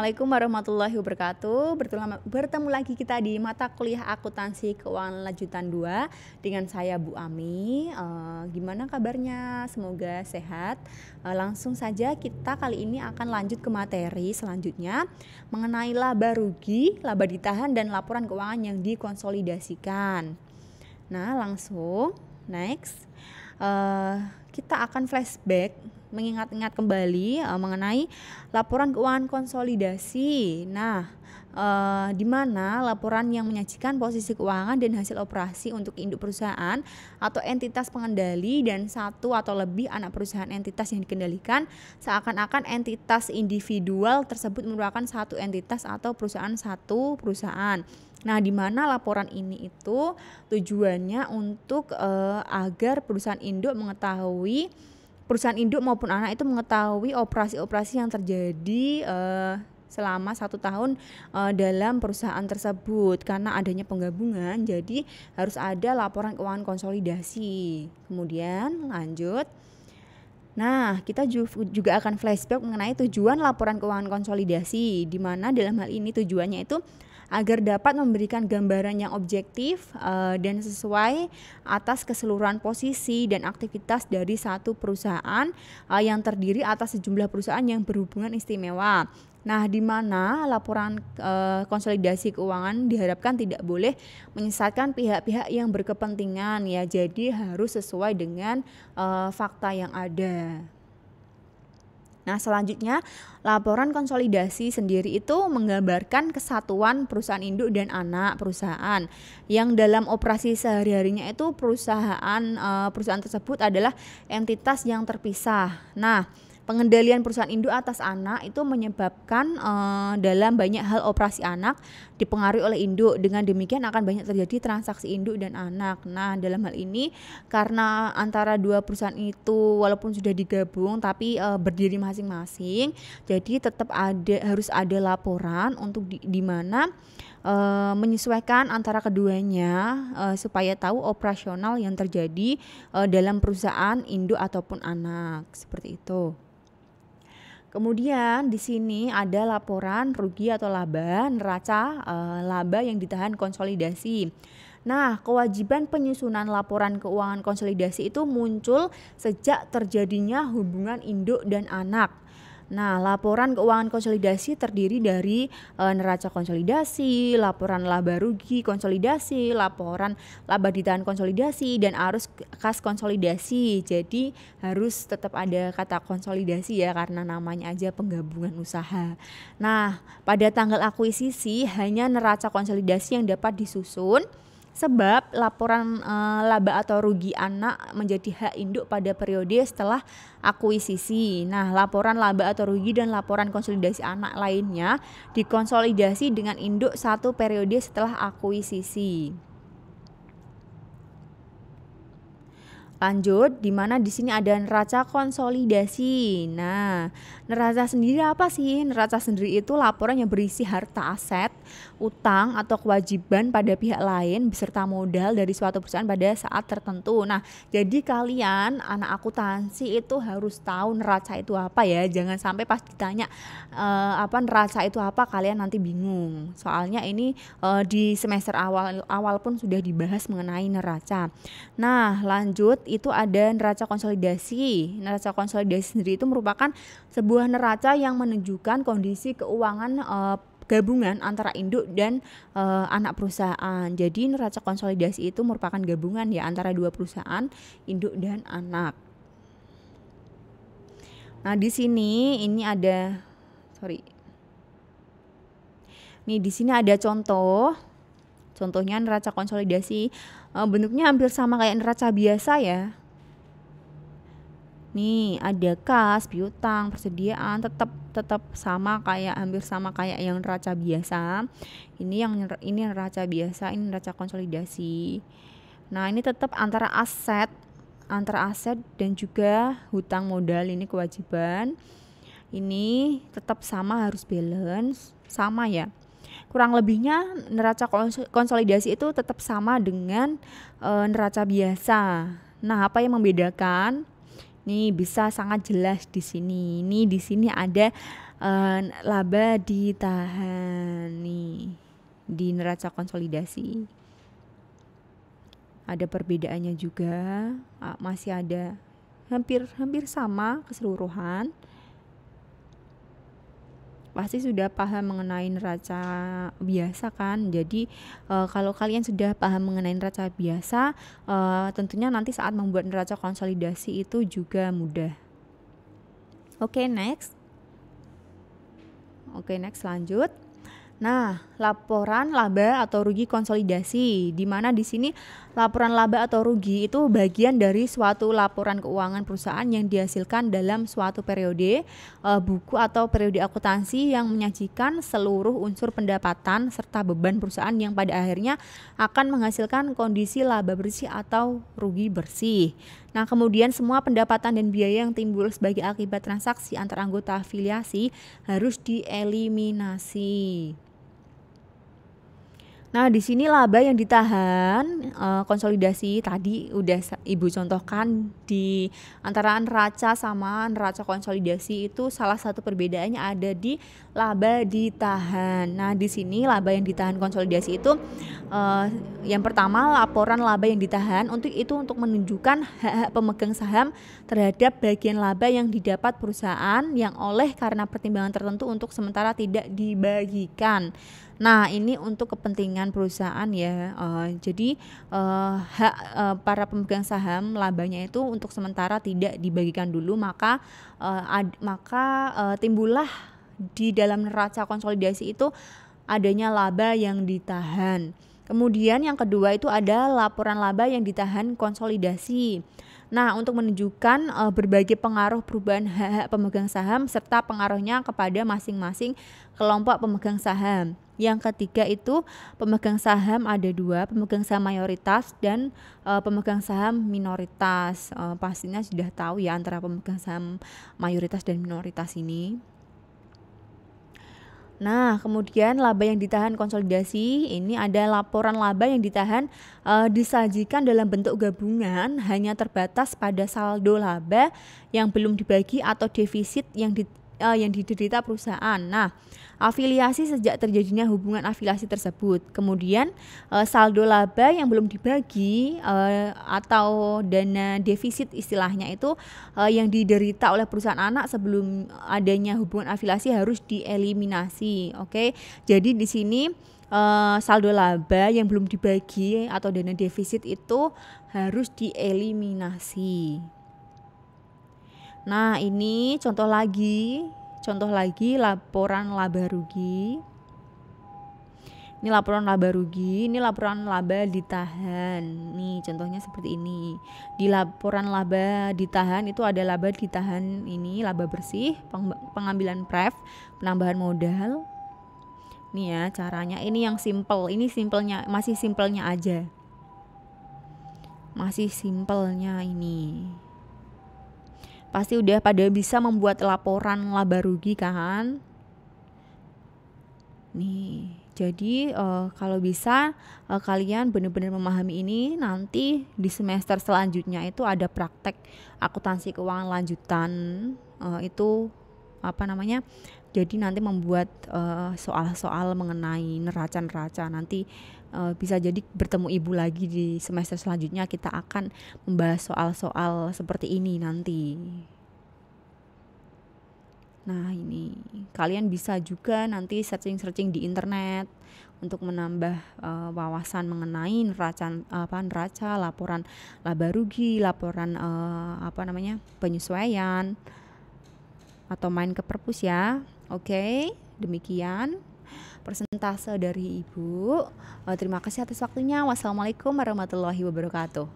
Assalamualaikum warahmatullahi wabarakatuh. Bertemu lagi kita di mata kuliah akuntansi keuangan lanjutan 2 dengan saya Bu Ami. Gimana kabarnya? Semoga sehat. Langsung saja kita kali ini akan lanjut ke materi selanjutnya mengenai laba rugi, laba ditahan dan laporan keuangan yang dikonsolidasikan. Nah, langsung next. Kita akan flashback mengingat-ingat kembali mengenai laporan keuangan konsolidasi. Nah, di mana laporan yang menyajikan posisi keuangan dan hasil operasi untuk induk perusahaan atau entitas pengendali dan satu atau lebih anak perusahaan entitas yang dikendalikan, seakan-akan entitas individual tersebut merupakan satu entitas atau satu perusahaan. Nah, di mana laporan ini itu tujuannya untuk agar perusahaan induk maupun anak itu mengetahui operasi-operasi yang terjadi selama 1 tahun dalam perusahaan tersebut. Karena adanya penggabungan, jadi harus ada laporan keuangan konsolidasi. Kemudian lanjut. Nah, kita juga akan flashback mengenai tujuan laporan keuangan konsolidasi, di mana dalam hal ini tujuannya itu agar dapat memberikan gambaran yang objektif dan sesuai atas keseluruhan posisi dan aktivitas dari satu perusahaan yang terdiri atas sejumlah perusahaan yang berhubungan istimewa. Nah, di mana laporan konsolidasi keuangan diharapkan tidak boleh menyesatkan pihak-pihak yang berkepentingan ya. Jadi harus sesuai dengan fakta yang ada. Nah, selanjutnya laporan konsolidasi sendiri itu menggambarkan kesatuan perusahaan induk dan anak perusahaan yang dalam operasi sehari-harinya itu perusahaan tersebut adalah entitas yang terpisah. Nah, pengendalian perusahaan induk atas anak itu menyebabkan dalam banyak hal operasi anak dipengaruhi oleh induk. Dengan demikian akan banyak terjadi transaksi induk dan anak. Nah, dalam hal ini karena antara dua perusahaan itu walaupun sudah digabung tapi berdiri masing-masing, jadi tetap harus ada laporan untuk di mana menyesuaikan antara keduanya supaya tahu operasional yang terjadi dalam perusahaan induk ataupun anak, seperti itu. Kemudian di sini ada laporan rugi atau laba neraca laba yang ditahan konsolidasi. Nah, kewajiban penyusunan laporan keuangan konsolidasi itu muncul sejak terjadinya hubungan induk dan anak. Nah, laporan keuangan konsolidasi terdiri dari neraca konsolidasi, laporan laba rugi konsolidasi, laporan laba ditahan konsolidasi, dan arus kas konsolidasi. Jadi harus tetap ada kata konsolidasi ya, karena namanya aja penggabungan usaha. Nah, pada tanggal akuisisi hanya neraca konsolidasi yang dapat disusun, sebab laporan laba atau rugi anak menjadi hak induk pada periode setelah akuisisi. Nah, laporan laba atau rugi dan laporan konsolidasi anak lainnya dikonsolidasi dengan induk satu periode setelah akuisisi. Lanjut, di mana di sini ada neraca konsolidasi. Nah, neraca sendiri apa sih? Neraca sendiri itu laporan yang berisi harta aset, utang atau kewajiban pada pihak lain beserta modal dari suatu perusahaan pada saat tertentu. Nah, jadi kalian anak akuntansi itu harus tahu neraca itu apa ya. Jangan sampai pas ditanya apa neraca itu apa kalian nanti bingung. Soalnya ini di semester awal pun sudah dibahas mengenai neraca. Nah, lanjut, itu ada neraca konsolidasi. Neraca konsolidasi sendiri itu merupakan sebuah neraca yang menunjukkan kondisi keuangan gabungan antara induk dan anak perusahaan. Jadi neraca konsolidasi itu merupakan gabungan ya antara dua perusahaan, induk dan anak. Nah, di sini di sini ada contoh. Contohnya neraca konsolidasi bentuknya hampir sama kayak neraca biasa ya. Nih, ada kas, piutang, persediaan tetap hampir sama kayak yang neraca biasa. Ini neraca biasa, ini neraca konsolidasi. Nah, ini tetap antara aset dan juga hutang modal, ini kewajiban. Ini tetap sama, harus balance, sama ya. Kurang lebihnya neraca konsolidasi itu tetap sama dengan neraca biasa. Nah, apa yang membedakan? Nih bisa sangat jelas di sini. Ini di sini ada laba ditahan nih di neraca konsolidasi. Ada perbedaannya juga, masih ada hampir sama keseluruhan. Pasti sudah paham mengenai neraca biasa kan. Jadi kalau kalian sudah paham mengenai neraca biasa, tentunya nanti saat membuat neraca konsolidasi itu juga mudah. Oke, next lanjut. Nah, laporan laba atau rugi konsolidasi, di mana di sini laporan laba atau rugi itu bagian dari suatu laporan keuangan perusahaan yang dihasilkan dalam suatu periode buku atau periode akuntansi yang menyajikan seluruh unsur pendapatan serta beban perusahaan yang pada akhirnya akan menghasilkan kondisi laba bersih atau rugi bersih. Nah, kemudian semua pendapatan dan biaya yang timbul sebagai akibat transaksi antar anggota afiliasi harus dieliminasi. Nah, di sini laba yang ditahan konsolidasi tadi udah Ibu contohkan di antara neraca sama neraca konsolidasi itu salah satu perbedaannya ada di laba ditahan. Nah, di sini laba yang ditahan konsolidasi itu yang pertama laporan laba yang ditahan untuk menunjukkan hak-hak pemegang saham terhadap bagian laba yang didapat perusahaan yang oleh karena pertimbangan tertentu untuk sementara tidak dibagikan. Nah, ini untuk kepentingan perusahaan ya. Jadi hak para pemegang saham labanya itu untuk sementara tidak dibagikan dulu, maka timbullah di dalam neraca konsolidasi itu adanya laba yang ditahan. Kemudian yang kedua itu ada laporan laba yang ditahan konsolidasi. Nah, untuk menunjukkan berbagai pengaruh perubahan hak-hak pemegang saham serta pengaruhnya kepada masing-masing kelompok pemegang saham. Yang ketiga itu pemegang saham ada dua, pemegang saham mayoritas dan pemegang saham minoritas. Pastinya sudah tahu ya antara pemegang saham mayoritas dan minoritas ini. Nah, kemudian laba yang ditahan konsolidasi ini ada laporan laba yang ditahan disajikan dalam bentuk gabungan hanya terbatas pada saldo laba yang belum dibagi atau defisit yang diderita perusahaan. Nah, afiliasi sejak terjadinya hubungan afiliasi tersebut. Kemudian saldo laba yang belum dibagi atau dana defisit istilahnya itu yang diderita oleh perusahaan anak sebelum adanya hubungan afiliasi harus dieliminasi. Oke. Jadi di sini saldo laba yang belum dibagi atau dana defisit itu harus dieliminasi. Nah, ini contoh lagi laporan laba rugi. Ini laporan laba rugi, ini laporan laba ditahan. Nih, contohnya seperti ini. Di laporan laba ditahan itu ada laba ditahan ini laba bersih, pengambilan pref, penambahan modal. Nih ya caranya. Ini yang simple. Ini masih simpelnya aja. Masih simpelnya ini. Pasti udah pada bisa membuat laporan laba rugi kan? Nih, jadi kalau bisa kalian benar-benar memahami ini, nanti di semester selanjutnya itu ada praktek akuntansi keuangan lanjutan itu jadi nanti membuat soal-soal mengenai neraca nanti bisa jadi bertemu ibu lagi di semester selanjutnya, kita akan membahas soal-soal seperti ini nanti. Nah, ini kalian bisa juga nanti searching di internet untuk menambah wawasan mengenai neraca, laporan laba rugi, laporan penyesuaian atau main ke perpus ya. Oke, demikian persentase dari Ibu. Terima kasih atas waktunya. Wassalamualaikum warahmatullahi wabarakatuh.